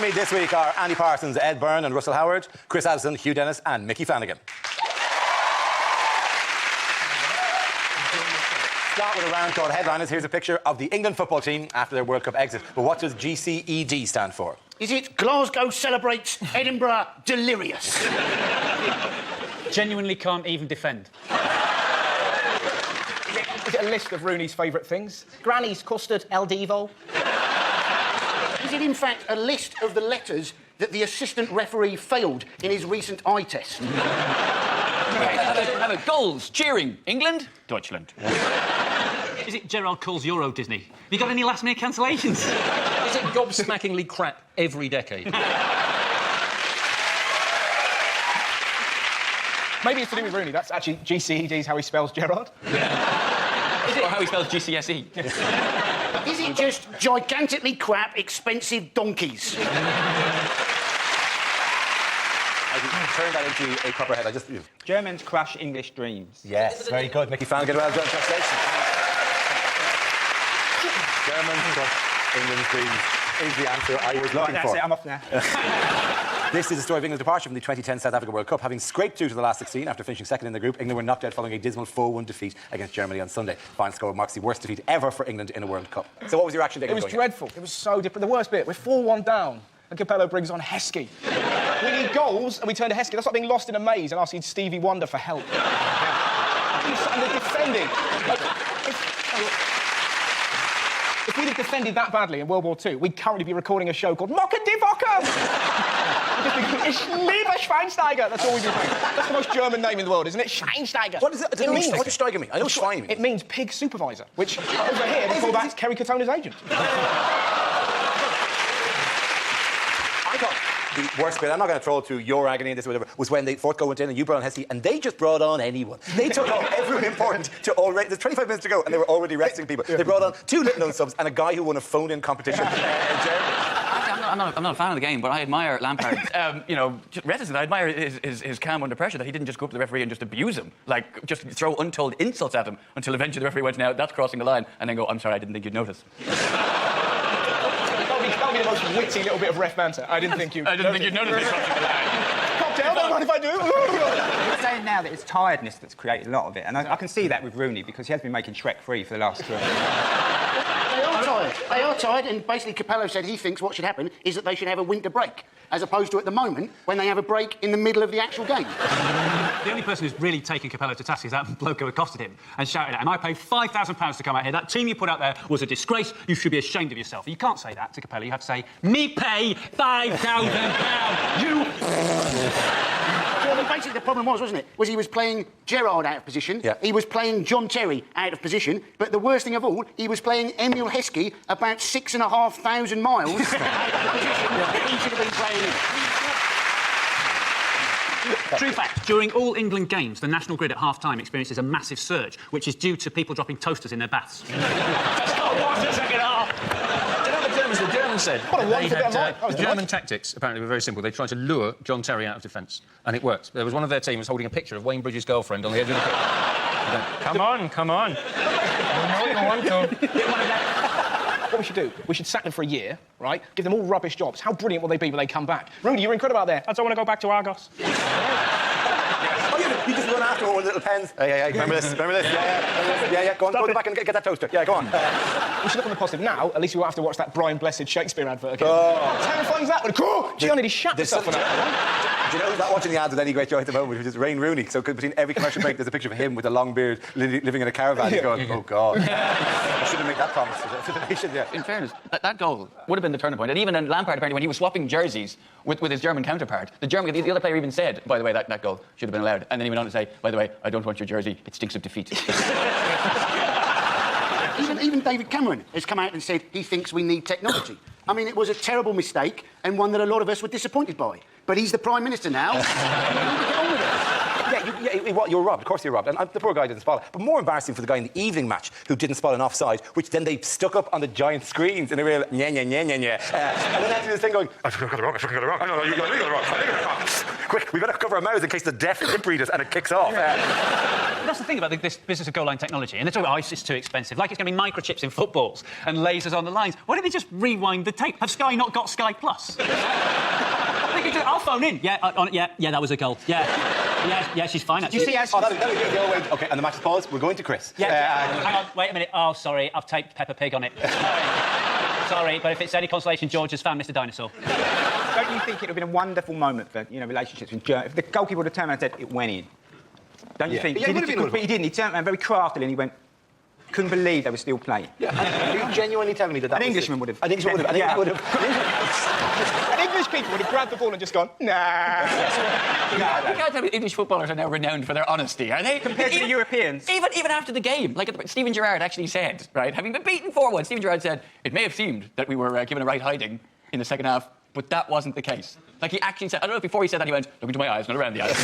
me this week are Andy Parsons, Ed Byrne and Russell Howard, Chris Addison, Hugh Dennis and Mickey Flanagan. Start with a round called Headliners. Here's a picture of the England football team after their World Cup exit. But what does GCED stand for? Is it Glasgow celebrates, Edinburgh delirious? Genuinely can't even defend. Is it a list of Rooney's favourite things? Granny's custard, El Divo. Is it, in fact, a list of the letters that the assistant referee failed in his recent eye test? Have a goals, cheering. England, Deutschland. Is it Gerard calls Euro Disney? Have you got any last-minute cancellations? Is it gobsmackingly crap every decade? Maybe it's to do with Rooney. That's actually GCED's how he spells Gerard. Is it or how he spells GCSE? Is it just gigantically crap, expensive donkeys? I can turn that into a proper head. Germans crush English dreams. Yes, very good. Mickey Flanagan, well done. Translation. Germans crush England's dreams is the answer I was looking That's for. it, I'm off now. This is the story of England's departure from the 2010 South Africa World Cup. Having scraped through to the last 16 after finishing second in the group, England were knocked out following a dismal 4-1 defeat against Germany on Sunday. Final score marks the worst defeat ever for England in a World Cup. So what was your reaction? It was dreadful. It was so different. The worst bit, we're 4-1 down, and Capello brings on Heskey. We need goals, and we turn to Heskey. That's like being lost in a maze and asking Stevie Wonder for help. And they're defending. If we'd have defended that badly in World War II, we'd currently be recording a show called Mocken die Wocken! Ich liebe Schweinsteiger! That's all we'd be saying. That's the most German name in the world, isn't it? Schweinsteiger. What is it? What does Steiger mean? I know Schwein means. It means pig supervisor, which over here they call that Kerry Katona's agent. I thought the worst bit, I'm not going to troll through your agony and this or whatever, was when the fourth goal went in and you brought on Heskey and they just brought on anyone. They took off everyone important to already... There's 25 minutes to go and they were already resting people. They brought on 2 little-known subs and a guy who won a phone-in competition in Germany. I'm not a fan of the game, but I admire Lampard. Reticent. I admire his calm under pressure, that he didn't just go up to the referee and just abuse him, like just throw untold insults at him until eventually the referee went, "Now that's crossing the line," and then go, "I'm sorry, I didn't think you'd notice." That'll be the most witty little bit of ref banter. I didn't think you'd notice it crossing the line. Cocktail, don't mind if I do. You're saying now that it's tiredness that's created a lot of it, and I can see that with Rooney because he has been making Shrek 3 for the last 2 years. They are tired, and basically Capello said he thinks what should happen is that they should have a winter break, as opposed to at the moment when they have a break in the middle of the actual game. The only person who's really taken Capello to task is that bloke who accosted him and shouted at him, "I paid £5,000 to come out here. That team you put out there was a disgrace. You should be ashamed of yourself." You can't say that to Capello. You have to say, "Me pay £5,000. You..." Well, basically the problem wasn't it? Was he was playing Gerrard out of position, he was playing John Terry out of position, but the worst thing of all, he was playing Emil Heskey about 6,500 miles out of position that he should have been playing in. True fact, during all England games, the national grid at half-time experiences a massive surge, which is due to people dropping toasters in their baths. That's not what the second half! Do you know what the Germans said? They had, German tactics, apparently, were very simple. They tried to lure John Terry out of defence, and it worked. There was one of their team was holding a picture of Wayne Bridges' girlfriend on the edge of the pitch. Come on, come on. I know you want to. What we should do, we should sack them for a year, right? Give them all rubbish jobs. How brilliant will they be when they come back? Rooney, you're incredible out there. I don't want to go back to Argos. Oh, you just run after all with little pens. Yeah, remember this? Yeah, go on, go back and get that toaster. Yeah, go on. We should look on the positive now. At least we won't have to watch that Brian Blessed Shakespeare advert again. Oh. Terrifying that one. Gee, I nearly shat myself on that. Do you know who's not watching the ads with any great joy at the moment? Which is Wayne Rooney. So between every commercial break, there's a picture of him with a long beard living in a caravan. He's going, "Oh, God. I shouldn't make that promise." In fairness, that goal would have been the turning point. And even in Lampard, apparently, when he was swapping jerseys with his German counterpart, the other player even said, "By the way, that goal should have been allowed." And then he went on to say, "By the way, I don't want your jersey. It stinks of defeat." Even David Cameron has come out and said he thinks we need technology. I mean, it was a terrible mistake and one that a lot of us were disappointed by. But he's the Prime Minister now. We need to get on with it. Yeah, You were robbed. Of course you were robbed. And the poor guy didn't spot it. But more embarrassing for the guy in the evening match who didn't spot an offside, which then they stuck up on the giant screens in a real and then they had to do this thing going, I got it wrong. I know, you got it wrong. Quick, we better cover our mouths in case the deaf lip read us and it kicks off. That's the thing about this business of goal line technology. And they talk about ice is too expensive. Like it's going to be microchips in footballs and lasers on the lines. Why don't they just rewind the tape? Have Sky not got Sky Plus? I'll phone in. Yeah, that was a goal. Yeah, she's fine, actually. You see, OK, and the match is paused. We're going to Chris. Hang on, wait a minute. Oh, sorry, I've taped Peppa Pig on it. Sorry, but if it's any consolation, George has found Mr. Dinosaur. Don't you think it would have been a wonderful moment for, relationships with Germany? If the goalkeeper would have turned around and said, it went in. Don't you think? Yeah, but he didn't. He turned around very craftily and he went, couldn't believe they were still playing. Yeah. Are you genuinely telling me that An Englishman would have. An Englishman would have. An English keeper would have grabbed the ball and just gone, nah. You can't tell me English footballers are now renowned for their honesty, are they? Compared to the Europeans. Even after the game, like Steven Gerrard actually said, right, having been beaten 4-1, Steven Gerrard said, it may have seemed that we were given a right hiding in the second half, but that wasn't the case. Like, he actually said, I don't know if before he said that, he went, look into my eyes, not around the eyes.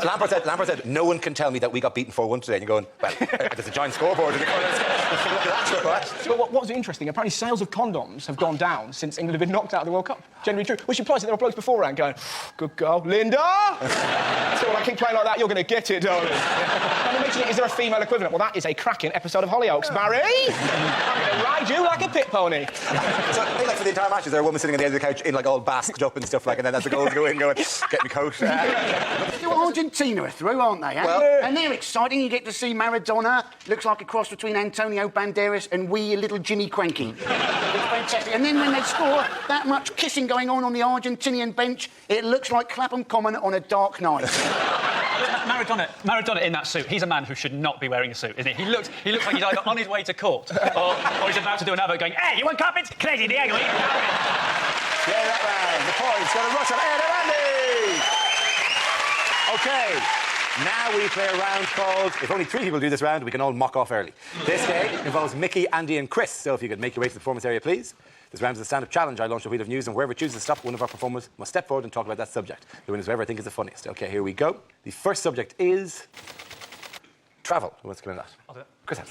Lampard said, no one can tell me that we got beaten 4-1 today. And you're going, well, there's a giant scoreboard in the corner. Let's look at that. So what's interesting, apparently sales of condoms have gone down since England have been knocked out of the World Cup. Generally true. Which implies that there were blokes beforehand going, good girl, Linda! So when I keep playing like that, you're going to get it, darling. And they mention, is there a female equivalent? Well, that is a cracking episode of Hollyoaks. Barry! I'm going to ride you like a pit pony. So, I think, like, for the entire match, is there a woman sitting on the edge of the couch in, like, all basked up and stuff, like, and then as the goals go in, going, get me coat. Argentina are through, aren't they? Well, and they're exciting. You get to see Maradona. Looks like a cross between Antonio Banderas and wee little Jimmy Cranky. It's fantastic. And then when they score, that much kissing going on the Argentinian bench, it looks like Clapham Common on a dark night. Maradona in that suit, he's a man who should not be wearing a suit, isn't he? He looks like he's either on his way to court or he's about to do an advert going, hey, you want carpets? Crazy Diego, eat carpets. Yeah, that round. The points going to rush on Ed and Andy. OK, now we play a round called... If only 3 people do this round, we can all mock off early. This game involves Mickey, Andy and Chris, so if you could make your way to the performance area, please. This round is a stand-up challenge. I launch a wheel of news, and whoever chooses to stop, one of our performers must step forward and talk about that subject. The winner is whoever I think is the funniest. OK, here we go. The first subject is... travel. Who wants to come in that? I'll do it. Chris has.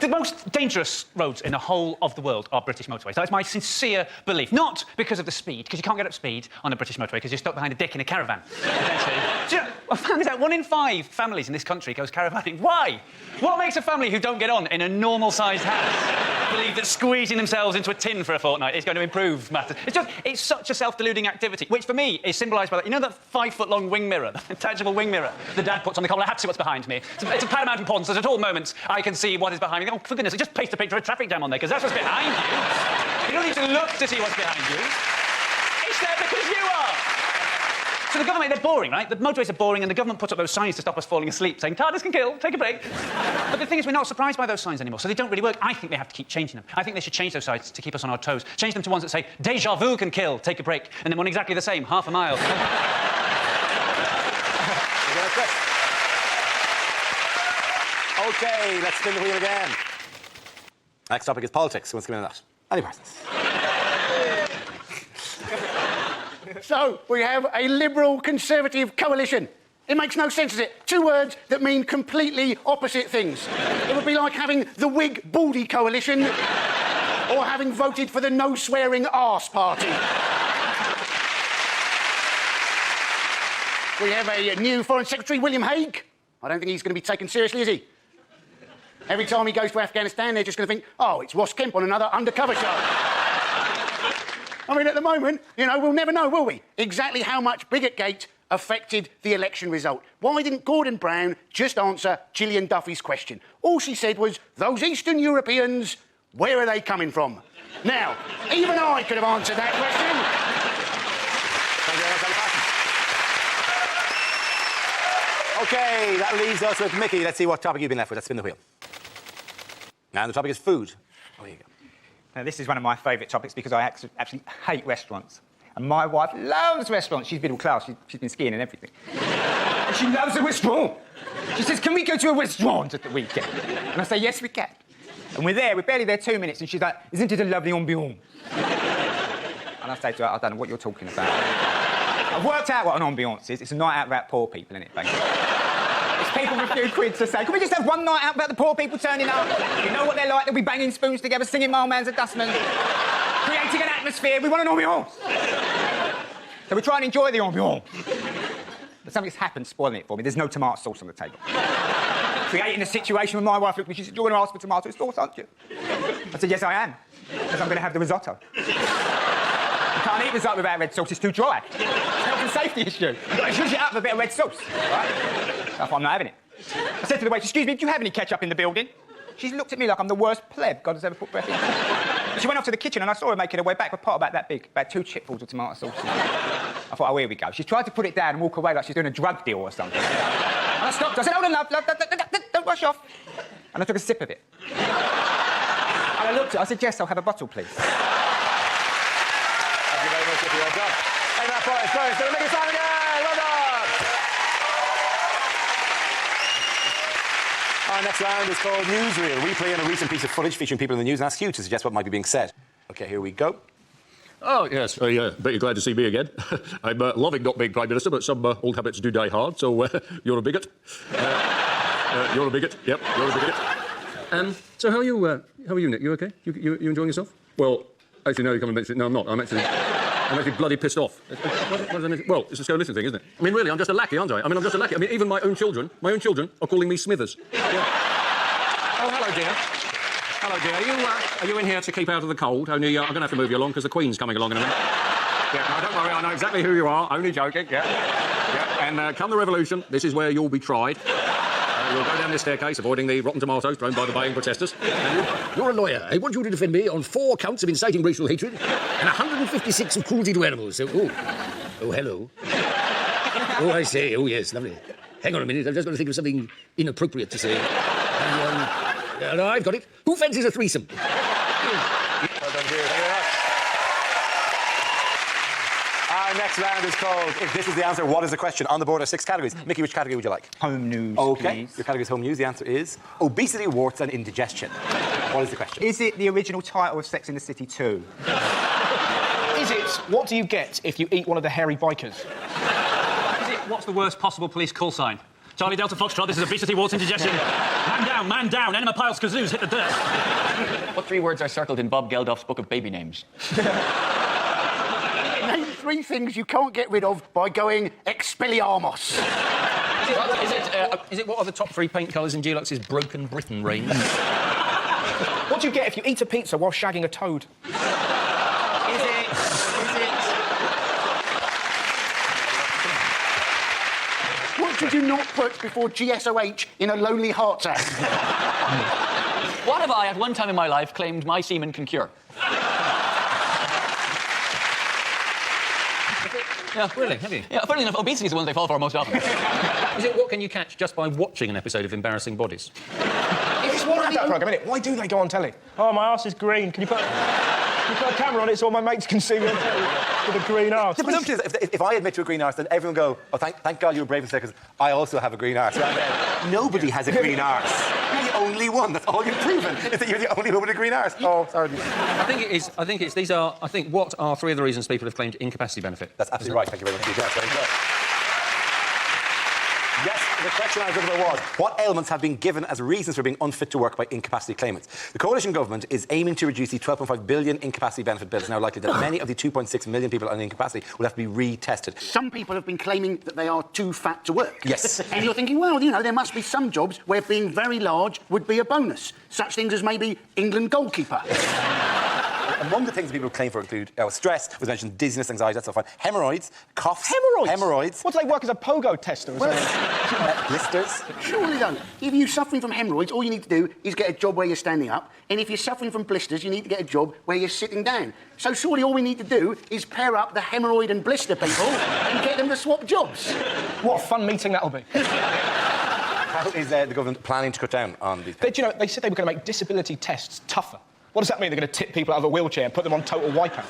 The most dangerous roads in the whole of the world are British motorways. That's my sincere belief. Not because of the speed, because you can't get up speed on a British motorway because you're stuck behind a dick in a caravan. Do you know, I found this out. 1 in 5 families in this country goes caravanning. Why? What makes a family who don't get on in a normal-sized house believe that squeezing themselves into a tin for a fortnight is going to improve matters? It's such a self-deluding activity, which for me is symbolised by that. You know that 5-foot-long wing mirror, the intangible wing mirror the dad puts on the collar? I have to see what's behind me. It's of paramount importance that at all moments I can see what is behind me. Oh, for goodness, just paste a picture of a traffic jam on there, because that's what's behind you. You don't need to look to see what's behind you. It's there because you are. So the government, they're boring, right? The motorways are boring, and the government puts up those signs to stop us falling asleep, saying, TARDIS can kill, take a break. But the thing is, we're not surprised by those signs anymore, so they don't really work. I think they have to keep changing them. I think they should change those signs to keep us on our toes. Change them to ones that say, déjà vu can kill, take a break, and then one exactly the same, half a mile. OK, let's spin the wheel again. Next topic is politics. Who wants to come in on that? Any persons? So, we have a Liberal-Conservative coalition. It makes no sense, does it? 2 words that mean completely opposite things. It would be like having the Whig-Baldy coalition or having voted for the no-swearing arse party. We have a new Foreign Secretary, William Hague. I don't think he's going to be taken seriously, is he? Every time he goes to Afghanistan, they're just going to think, oh, it's Ross Kemp on another undercover show. I mean, at the moment, we'll never know, will we? Exactly how much Bigot-gate affected the election result. Why didn't Gordon Brown just answer Gillian Duffy's question? All she said was, those Eastern Europeans, where are they coming from? Now, even I could have answered that question. OK, that leaves us with Mickey. Let's see what topic you've been left with. Let's spin the wheel. Now the topic is food. Oh, here you go. Now, this is one of my favourite topics because I absolutely hate restaurants. And my wife loves restaurants. She's middle class. She's been skiing and everything. And she loves a restaurant. She says, can we go to a restaurant at the weekend? And I say, yes, we can. And we're barely there 2 minutes, and she's like, isn't it a lovely ambiance? And I say to her, I don't know what you're talking about. I've worked out what an ambiance is. It's a night out about poor people, isn't it, basically? It's people with a few quid to say, can we just have one night out about the poor people turning up? You know what they're like, they'll be banging spoons together, singing My Old Man's a Dustman, creating an atmosphere. We want an ambiance. So we try and enjoy the ambiance. But something's happened spoiling it for me. There's no tomato sauce on the table. Creating a situation with my wife, looked at me, she said, you're going to ask for tomato sauce, aren't you? I said, yes, I am. Because I'm going to have the risotto. You can't eat risotto without red sauce, it's too dry. It's a health and safety issue. You've got to zhuzh it up with a bit of red sauce. Right? So I thought, I'm not having it. I said to the waitress, excuse me, do you have any ketchup in the building? She looked at me like I'm the worst pleb God has ever put breath in. She went off to the kitchen and I saw her making her way back with a pot about that big, about 2 chipfuls of tomato sauce. I thought, oh, here we go. She tried to put it down and walk away like she's doing a drug deal or something. And I stopped her. I said, hold on, love, don't rush off. And I took a sip of it. And I looked at her, I said, Jess, I'll have a bottle, please. Thank you very much for your job. Hey, that boys, don't make it sound again! Well done! Our next round is called Newsreel. We play in a recent piece of footage featuring people in the news and ask you to suggest what might be being said. OK, here we go. Oh, yes. Bet you're glad to see me again. I'm loving not being Prime Minister, but some old habits do die hard, so you're a bigot. You're a bigot. Yep, you're a bigot. So how are you, Nick? You OK? You enjoying yourself? Well, actually, no, you come and mention it. No, I'm not. I'm actually bloody pissed off. Well, it's a Sco Listen thing, isn't it? I mean, really, I'm just a lackey, aren't I? I'm just a lackey. I mean, even my own children are calling me Smithers. Yeah. Oh, hello, dear. Hello, dear. Are you in here to keep out of the cold? Only I'm going to have to move you along because the Queen's coming along in a minute. Yeah, no, don't worry. I know exactly who you are. Only joking. Yeah. And come the revolution, this is where you'll be tried. You'll go down this staircase, avoiding the rotten tomatoes thrown by the baying protesters. You're a lawyer. I want you to defend me on 4 counts of inciting racial hatred and 156 of cruelty to animals. So, oh, hello. Oh, I say. Oh, yes, lovely. Hang on a minute. I've just got to think of something inappropriate to say. No, I've got it. Who fancies a threesome? Well done, dear. Thank you very much. Our next round is called If This Is the Answer, What is the Question? On the board are 6 categories. Mickey, which category would you like? Home news, OK. please. Your category is home news. The answer is obesity, warts and indigestion. What is the question? Is it the original title of Sex in the City 2? Is it, what do you get if you eat one of the hairy bikers? Is it, what's the worst possible police call sign? Charlie Delta Foxtrot, this is obesity, warts, indigestion. Man down, Enema Piles Kazoos, hit the dirt. What 3 words are circled in Bob Geldof's book of baby names? Name 3 things you can't get rid of by going Expelliarmus. Is it what are the top 3 paint colours in Gelux's Broken Britain range? What do you get if you eat a pizza while shagging a toad? Is it? What did you not put before GSOH in a Lonely Hearts ad? What have I, at one time in my life, claimed my semen can cure? Yeah, really, have you? Yeah, funnily enough, obesity is the one they fall for most often. Is it what can you catch just by watching an episode of Embarrassing Bodies? It's one of that program, isn't it? Why do they go on telly? Oh, my arse is green. Can you put a camera on it so all my mates can see me with a green arse? The presumption is if I admit to a green arse, then everyone go, oh, thank God you were brave and said, because I also have a green arse. Nobody has a green arse. You're the only one. That's all you've proven, is that you're the only one with a green arse. Oh, sorry. I think it's these are, I think, what are 3 of the reasons people have claimed incapacity benefit? That's absolutely right. Thank you very much. Yes, very good. Yes, the question I was looking for was, what ailments have been given as reasons for being unfit to work by incapacity claimants? The coalition government is aiming to reduce the 12.5 billion incapacity benefit bill. It's now likely that many of the 2.6 million people on incapacity will have to be retested. Some people have been claiming that they are too fat to work. Yes. And you're thinking, well, you know, there must be some jobs where being very large would be a bonus. Such things as maybe England goalkeeper. Among the things people claim for include stress, was mentioned, dizziness, anxiety, that's all fine. Hemorrhoids, coughs. Hemorrhoids? What, do they work as a pogo tester or something? Blisters. Surely though, if you're suffering from hemorrhoids, all you need to do is get a job where you're standing up, and if you're suffering from blisters, you need to get a job where you're sitting down. So surely all we need to do is pair up the hemorrhoid and blister people and get them to swap jobs. What a fun meeting that'll be. How is the government planning to cut down on these people? Do you know, they said they were going to make disability tests tougher. What does that mean? They're going to tip people out of a wheelchair and put them on total wipeout?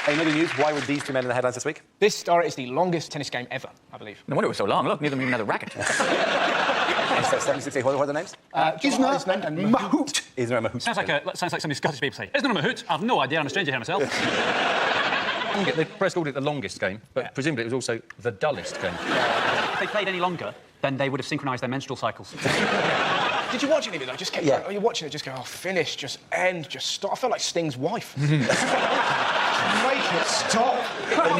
In other news, why were these 2 men in the headlines this week? This, Dara, is the longest tennis game ever, I believe. No wonder it was so long. Look, neither of them even had a racket. 76, what are their names? Isner and Mahout. Is there a mahout? Sounds like something Scottish people say. Isn't there a mahout? I've no idea. I'm a stranger here myself. The press called it the longest game, but presumably it was also the dullest game. If they played any longer, then they would have synchronised their menstrual cycles. Did you watch any of it though? Just kept going, you're watching it, just go, oh, finish, just end, just stop. I felt like Sting's wife. Make it stop.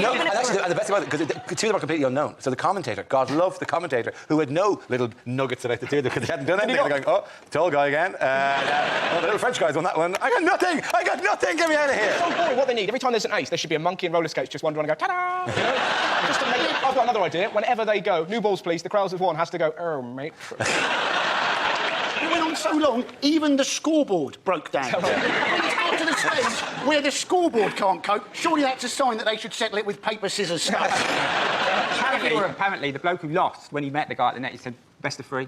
No, and actually, the best thing about it, because two of them are completely unknown. So the commentator, God love the commentator, who had no little nuggets about the two of them because they hadn't done anything. They're going, oh, tall guy again. Oh, the little French guy's on that one. I got nothing. Get me out of here. It's so boring. What they need, every time there's an ace, there should be a monkey in roller skates just wander around and go, ta-da! You know? Just to make it, I've got another idea. Whenever they go, new balls, please, the crowds of one has to go, oh, mate. It went on so long, even the scoreboard broke down. When it's got to the stage where the scoreboard can't cope, surely that's a sign that they should settle it with paper, scissors, stuff. Apparently, the bloke who lost, when he met the guy at the net, he said, best of three.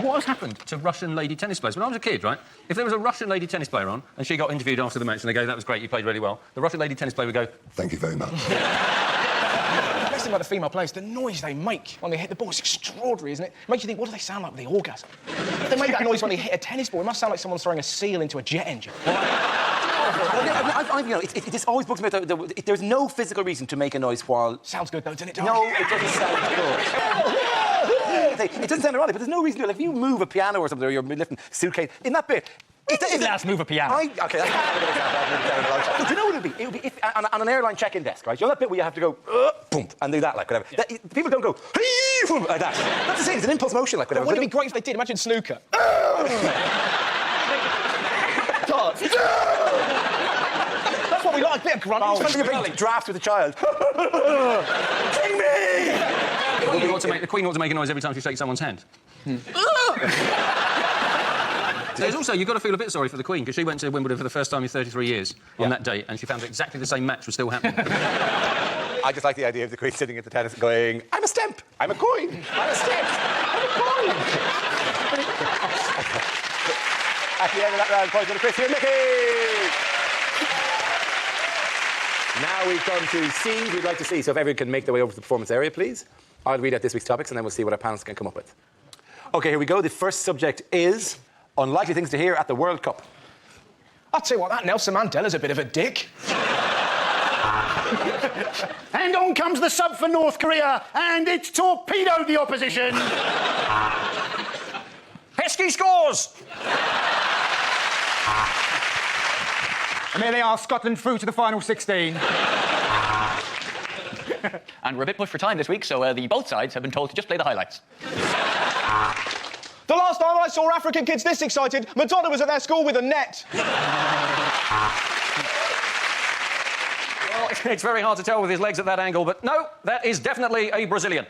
What has happened to Russian lady tennis players? When I was a kid, right, if there was a Russian lady tennis player on and she got interviewed after the match and they go, that was great, you played really well, the Russian lady tennis player would go, thank you very much. The best thing about the female players, the noise they make when they hit the ball is extraordinary, isn't it? Makes you think, what do they sound like with the orgasm? If they make that noise when they hit a tennis ball, it must sound like someone's throwing a seal into a jet engine. It always bugs me. There's no physical reason to make a noise while... Sounds good, though, doesn't it? No, it doesn't sound good. It doesn't sound erotic, but there's no reason to... Like, if you move a piano or something, or you're lifting a suitcase, in that bit... It's last move a piano. Okay, that's not a good example. Do you know what it would be? It would be if, on an airline check-in desk, right? You know that bit where you have to go, boom, and do that, like, whatever. Yeah. People don't go, like that. That's the same. It's an impulse motion, like, whatever. Wouldn't it be great if they did? Imagine snooker. That's what we like, a bit of grunt. It's like a big draft with a child. King me! The Queen ought to make a noise every time she shakes someone's hand. There's also, you've got to feel a bit sorry for the Queen, because she went to Wimbledon for the first time in 33 years on that day, and she found exactly the same match was still happening. I just like the idea of the Queen sitting at the tennis and going, I'm a stamp, I'm a coin, I'm a stamp, I'm a coin. At the end of that round, points to the Chris here, Mickey! Now we've come to C, we'd like to see. So if everyone can make their way over to the performance area, please. I'll read out this week's topics, and then we'll see what our panelists can come up with. OK, here we go. The first subject is unlikely things to hear at the World Cup. I'll tell you what, that Nelson Mandela's a bit of a dick. And on comes the sub for North Korea, and it's torpedoed the opposition. Heskey scores! And there they are, Scotland through to the final 16. And we're a bit pushed for time this week, so both sides have been told to just play the highlights. The last time I saw African kids this excited, Madonna was at their school with a net. Well, it's very hard to tell with his legs at that angle, but no, that is definitely a Brazilian.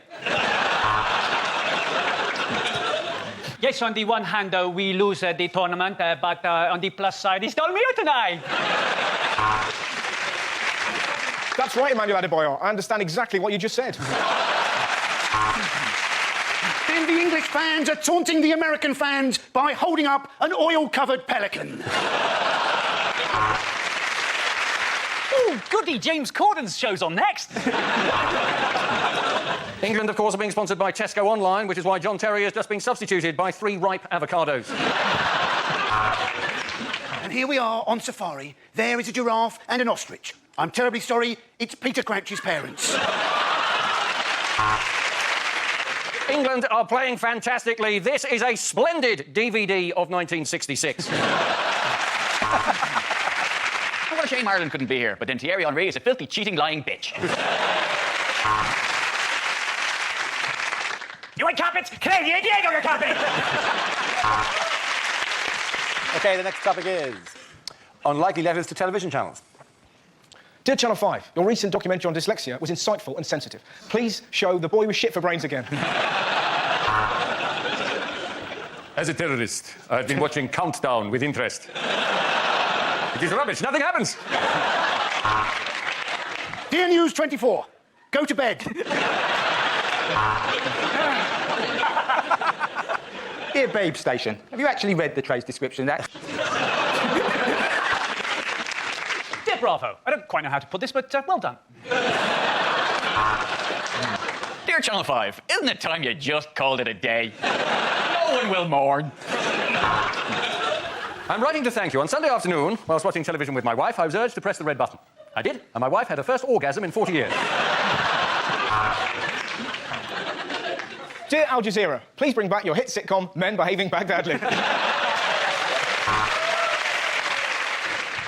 Yes, on the one hand, we lose the tournament, but on the plus side, he stole me tonight. That's right, Emmanuel Adebayor. I understand exactly what you just said. And the English fans are taunting the American fans by holding up an oil-covered pelican. Oh, goody, James Corden's show's on next. England, of course, are being sponsored by Tesco Online, which is why John Terry has just been substituted by 3 ripe avocados. And here we are on safari. There is a giraffe and an ostrich. I'm terribly sorry, it's Peter Crouch's parents. England are playing fantastically. This is a splendid DVD of 1966. What a shame Ireland couldn't be here, but then Thierry Henry is a filthy, cheating, lying bitch. You want carpets? Canadian Diego, your carpet! OK, the next topic is unlikely letters to television channels. Dear Channel 5, your recent documentary on dyslexia was insightful and sensitive. Please show The Boy with Shit for Brains again. As a terrorist, I've been watching Countdown with interest. It is rubbish. Nothing happens. Dear News 24, go to bed. Dear Babe Station, have you actually read the trade's description of that? Dear Bravo, I don't quite know how to put this, but well done. Dear Channel 5, isn't it time you just called it a day? No one will mourn. I'm writing to thank you. On Sunday afternoon, whilst watching television with my wife, I was urged to press the red button. I did, and my wife had her first orgasm in 40 years. Dear Al Jazeera, please bring back your hit sitcom, Men Behaving Baghdadly.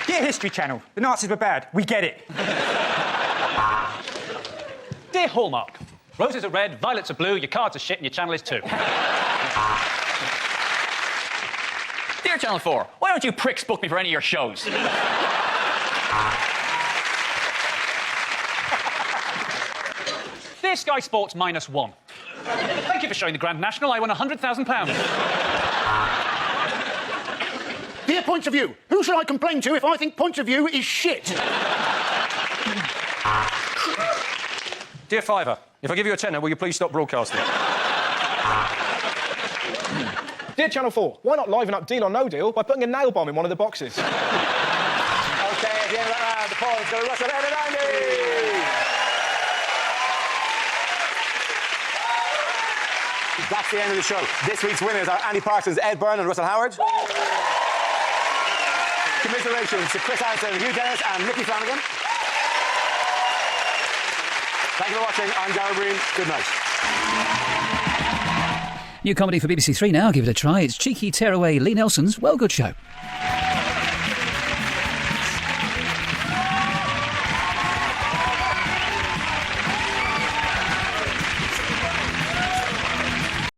Dear History Channel, the Nazis were bad. We get it. Dear Hallmark, roses are red, violets are blue, your cards are shit and your channel is too. Dear Channel 4, why don't you pricks book me for any of your shows? Dear Sky Sports -1. Thank you for showing the Grand National. I won £100,000. Dear Points of View, who should I complain to if I think Points of View is shit? Dear Fiver, if I give you a tenner, will you please stop broadcasting? Dear Channel 4, why not liven up Deal or No Deal by putting a nail bomb in one of the boxes? OK, at the end of that round, the points go to Russell and Andy. That's the end of the show. This week's winners are Andy Parsons, Ed Byrne and Russell Howard. Commiserations to Chris Anderson, Hugh Dennis and Nicky Flanagan. Thank you for watching. I'm Darren Breen. Good night. New comedy for BBC Three now. Give it a try. It's cheeky tearaway Lee Nelson's Well Good Show.